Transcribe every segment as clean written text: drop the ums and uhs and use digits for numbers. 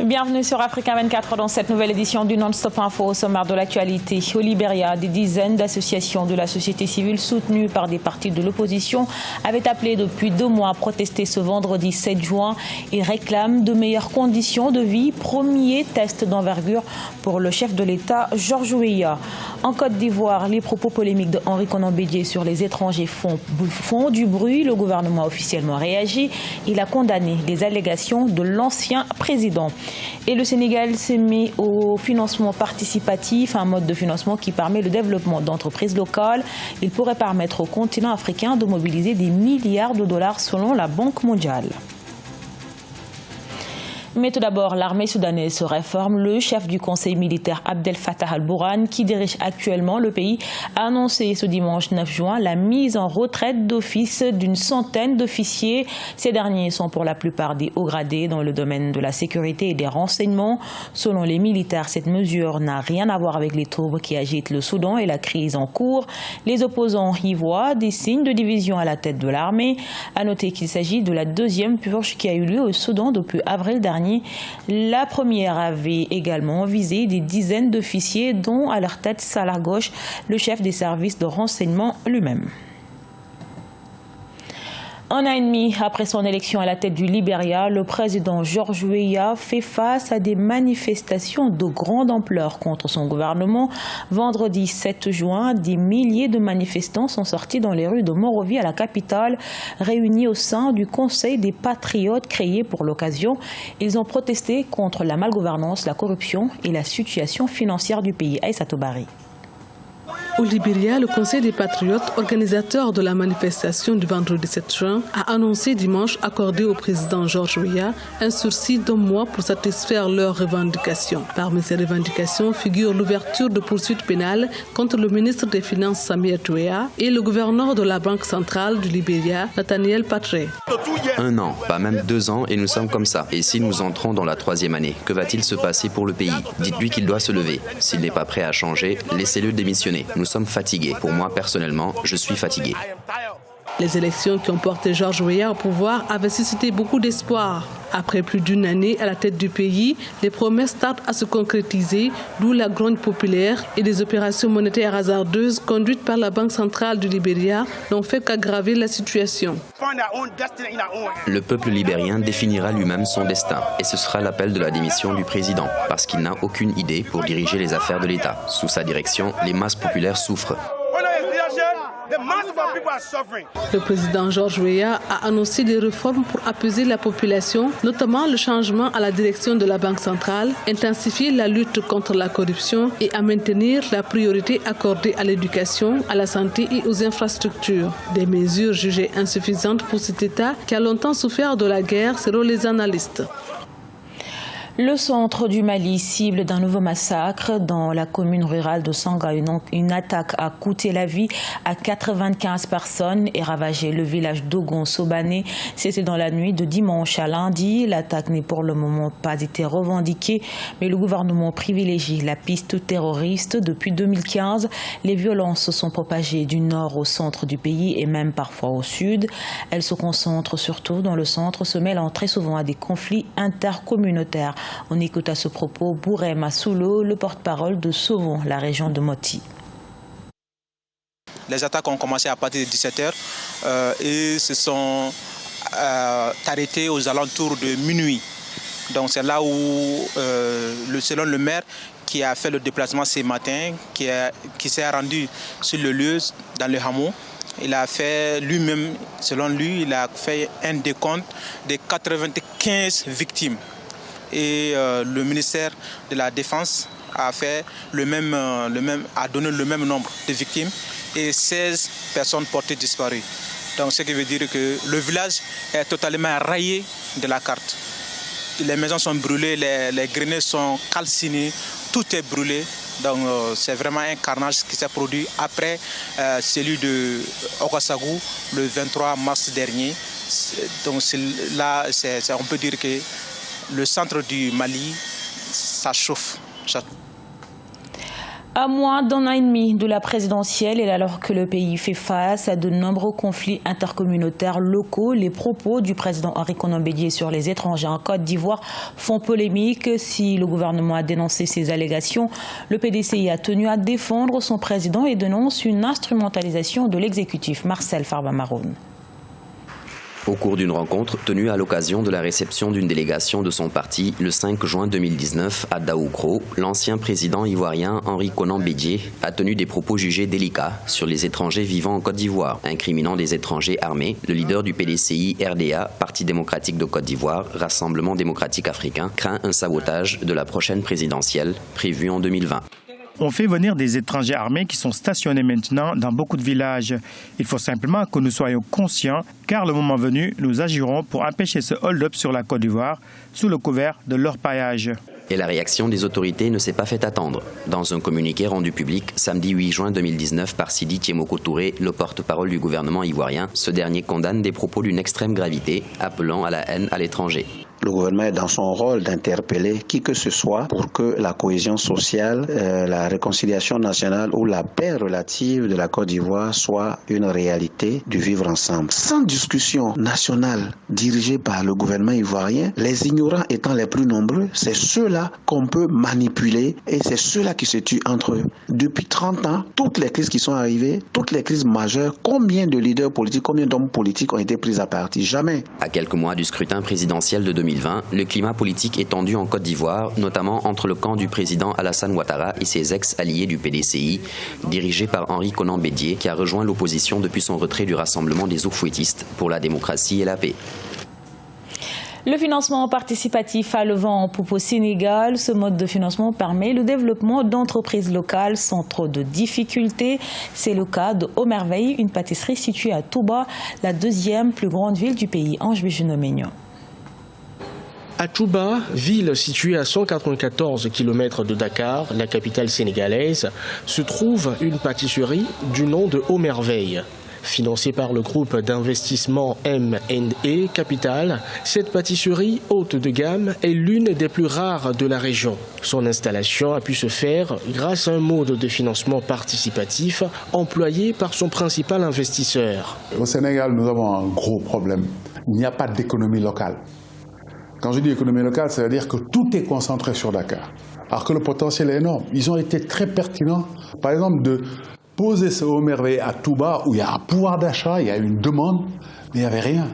Bienvenue sur Africa 24 dans cette nouvelle édition du Non-Stop Info au sommaire de l'actualité. Au Libéria, des dizaines d'associations de la société civile soutenues par des partis de l'opposition avaient appelé depuis 2 mois à protester ce vendredi 7 juin et réclament de meilleures conditions de vie. Premier test d'envergure pour le chef de l'État, Georges Weah. En Côte d'Ivoire, les propos polémiques de Henri Konan Bédié sur les étrangers font du bruit. Le gouvernement a officiellement réagi. Il a condamné les allégations de l'ancien président. Et le Sénégal s'est mis au financement participatif, un mode de financement qui permet le développement d'entreprises locales. Il pourrait permettre au continent africain de mobiliser des milliards de dollars selon la Banque mondiale. Mais tout d'abord, l'armée soudanaise se réforme. Le chef du conseil militaire Abdel Fattah al-Burhan, qui dirige actuellement le pays, a annoncé ce dimanche 9 juin la mise en retraite d'office d'une centaine d'officiers. Ces derniers sont pour la plupart des hauts gradés dans le domaine de la sécurité et des renseignements. Selon les militaires, cette mesure n'a rien à voir avec les troubles qui agitent le Soudan et la crise en cours. Les opposants y voient des signes de division à la tête de l'armée. À noter qu'il s'agit de la 2e purge qui a eu lieu au Soudan depuis avril dernier. La première avait également visé des dizaines d'officiers, dont à leur tête Salah Gauche, le chef des services de renseignement lui-même. Un an et demi après son élection à la tête du Libéria, le président Georges Weah fait face à des manifestations de grande ampleur contre son gouvernement. Vendredi 7 juin, des milliers de manifestants sont sortis dans les rues de Monrovie à la capitale, réunis au sein du Conseil des Patriotes créé pour l'occasion. Ils ont protesté contre la malgouvernance, la corruption et la situation financière du pays. Aïssatou Bari. Au Libéria, le Conseil des Patriotes, organisateur de la manifestation du vendredi 7 juin, a annoncé dimanche accorder au président Georges Weah un sursis d'1 mois pour satisfaire leurs revendications. Parmi ces revendications figure l'ouverture de poursuites pénales contre le ministre des Finances Samir Touéa et le gouverneur de la Banque centrale du Libéria, Nathaniel Patré. 1 an, pas même 2 ans, et nous sommes comme ça. Et si nous entrons dans la 3e année, que va-t-il se passer pour le pays? Dites-lui qu'il doit se lever. S'il n'est pas prêt à changer, laissez-le démissionner. Nous sommes fatigués. Pour moi, personnellement, je suis fatigué. Les élections qui ont porté Georges Weah au pouvoir avaient suscité beaucoup d'espoir. Après plus d'1 année à la tête du pays, les promesses tardent à se concrétiser, d'où la grogne populaire et des opérations monétaires hasardeuses conduites par la Banque centrale du Libéria n'ont fait qu'aggraver la situation. Le peuple libérien définira lui-même son destin et ce sera l'appel de la démission du président parce qu'il n'a aucune idée pour diriger les affaires de l'État. Sous sa direction, les masses populaires souffrent. Le président Georges Weah a annoncé des réformes pour apaiser la population, notamment le changement à la direction de la Banque centrale, intensifier la lutte contre la corruption et à maintenir la priorité accordée à l'éducation, à la santé et aux infrastructures. Des mesures jugées insuffisantes pour cet État qui a longtemps souffert de la guerre selon les analystes. Le centre du Mali cible d'un nouveau massacre dans la commune rurale de Sanga. Une attaque a coûté la vie à 95 personnes et ravagé le village d'Ogon-Sobané. C'était dans la nuit de dimanche à lundi. L'attaque n'est pour le moment pas été revendiquée, mais le gouvernement privilégie la piste terroriste. Depuis 2015, les violences se sont propagées du nord au centre du pays et même parfois au sud. Elles se concentrent surtout dans le centre, se mêlant très souvent à des conflits intercommunautaires. On écoute à ce propos Bouré Massoulo, le porte-parole de Sauvon, la région de Moti. Les attaques ont commencé à partir de 17h et se sont arrêtées aux alentours de minuit. Donc c'est là où, selon le maire qui a fait le déplacement ce matin, qui s'est rendu sur le lieu dans le hameau, il a fait lui-même, selon lui, il a fait un décompte de 95 victimes. Et le ministère de la Défense a fait a donné le même nombre de victimes et 16 personnes portées disparues. Donc ce qui veut dire que le village est totalement rayé de la carte. Les maisons sont brûlées, les greniers sont calcinés, tout est brûlé. Donc c'est vraiment un carnage qui s'est produit après celui de Ouagassogou le 23 mars dernier. Donc là, on peut dire que le centre du Mali, ça chauffe. À moins d'un an et demi de la présidentielle et alors que le pays fait face à de nombreux conflits intercommunautaires locaux, les propos du président Henri Konan Bédié sur les étrangers en Côte d'Ivoire font polémique. Si le gouvernement a dénoncé ces allégations, le PDCI a tenu à défendre son président et dénonce une instrumentalisation de l'exécutif. Marcel Farba-Maroun. Au cours d'une rencontre tenue à l'occasion de la réception d'une délégation de son parti le 5 juin 2019 à Daoukro, l'ancien président ivoirien Henri Konan Bédié a tenu des propos jugés délicats sur les étrangers vivant en Côte d'Ivoire, incriminant des étrangers armés. Le leader du PDCI RDA, Parti démocratique de Côte d'Ivoire, Rassemblement démocratique africain, craint un sabotage de la prochaine présidentielle prévue en 2020. On fait venir des étrangers armés qui sont stationnés maintenant dans beaucoup de villages. Il faut simplement que nous soyons conscients, car le moment venu, nous agirons pour empêcher ce hold-up sur la Côte d'Ivoire sous le couvert de l'orpaillage. Et la réaction des autorités ne s'est pas fait attendre. Dans un communiqué rendu public samedi 8 juin 2019 par Sidi Thiemoko Touré, le porte-parole du gouvernement ivoirien, ce dernier condamne des propos d'une extrême gravité, appelant à la haine à l'étranger. Le gouvernement est dans son rôle d'interpeller qui que ce soit pour que la cohésion sociale, la réconciliation nationale ou la paix relative de la Côte d'Ivoire soit une réalité du vivre ensemble. Sans discussion nationale dirigée par le gouvernement ivoirien, les ignorants étant les plus nombreux, c'est ceux-là qu'on peut manipuler et c'est ceux-là qui se tuent entre eux. Depuis 30 ans, toutes les crises qui sont arrivées, toutes les crises majeures, combien de leaders politiques, combien d'hommes politiques ont été pris à partie? Jamais. À quelques mois du scrutin présidentiel de 2020, le climat politique est tendu en Côte d'Ivoire, notamment entre le camp du président Alassane Ouattara et ses ex-alliés du PDCI, dirigé par Henri Konan Bédié, qui a rejoint l'opposition depuis son retrait du Rassemblement des Oufouettistes pour la démocratie et la paix. Le financement participatif a le vent en poupe au Sénégal. Ce mode de financement permet le développement d'entreprises locales sans trop de difficultés. C'est le cas de Omerveille, une pâtisserie située à Touba, la deuxième plus grande ville du pays. Ange Bijunomegno. À Touba, ville située à 194 km de Dakar, la capitale sénégalaise, se trouve une pâtisserie du nom de Omerveille. Financée par le groupe d'investissement M&A Capital, cette pâtisserie haute de gamme est l'une des plus rares de la région. Son installation a pu se faire grâce à un mode de financement participatif employé par son principal investisseur. Au Sénégal, nous avons un gros problème. Il n'y a pas d'économie locale. Quand je dis économie locale, ça veut dire que tout est concentré sur Dakar. Alors que le potentiel est énorme. Ils ont été très pertinents, par exemple, de poser ce Omerveille à Touba, où il y a un pouvoir d'achat, il y a une demande, mais il n'y avait rien.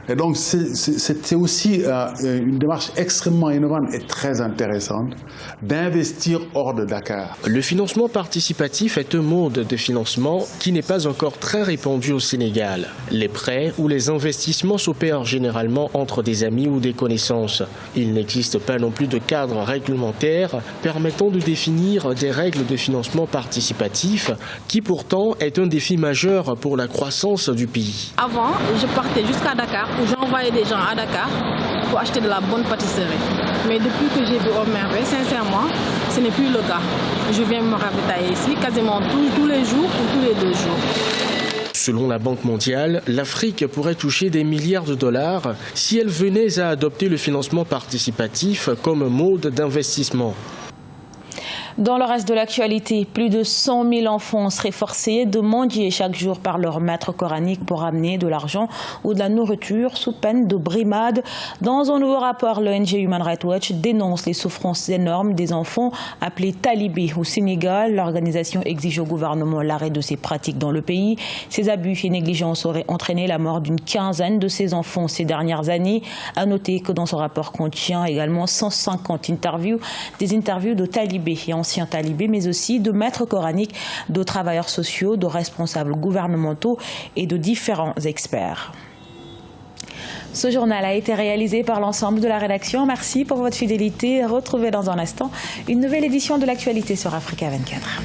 Et donc c'est aussi une démarche extrêmement innovante et très intéressante d'investir hors de Dakar. Le financement participatif est un mode de financement qui n'est pas encore très répandu au Sénégal. Les prêts ou les investissements s'opèrent généralement entre des amis ou des connaissances. Il n'existe pas non plus de cadre réglementaire permettant de définir des règles de financement participatif qui pourtant est un défi majeur pour la croissance du pays. Avant, je partais jusqu'à Dakar où j'envoyais des gens à Dakar pour acheter de la bonne pâtisserie. Mais depuis que j'ai vu Omerveille, sincèrement, ce n'est plus le cas. Je viens me ravitailler ici quasiment tous les jours ou tous les 2 jours. Selon la Banque mondiale, l'Afrique pourrait toucher des milliards de dollars si elle venait à adopter le financement participatif comme mode d'investissement. Dans le reste de l'actualité, plus de 100 000 enfants seraient forcés de mendier chaque jour par leur maître coranique pour amener de l'argent ou de la nourriture sous peine de brimade. Dans un nouveau rapport, l'ONG Human Rights Watch dénonce les souffrances énormes des enfants appelés talibés au Sénégal. L'organisation exige au gouvernement l'arrêt de ces pratiques dans le pays. Ces abus et négligences auraient entraîné la mort d'une quinzaine de ces enfants ces dernières années. À noter que dans ce rapport contient également 150 interviews, des interviews de talibés et anciens talibés, mais aussi de maîtres coraniques, de travailleurs sociaux, de responsables gouvernementaux et de différents experts. Ce journal a été réalisé par l'ensemble de la rédaction. Merci pour votre fidélité. Retrouvez dans un instant une nouvelle édition de l'actualité sur Africa 24.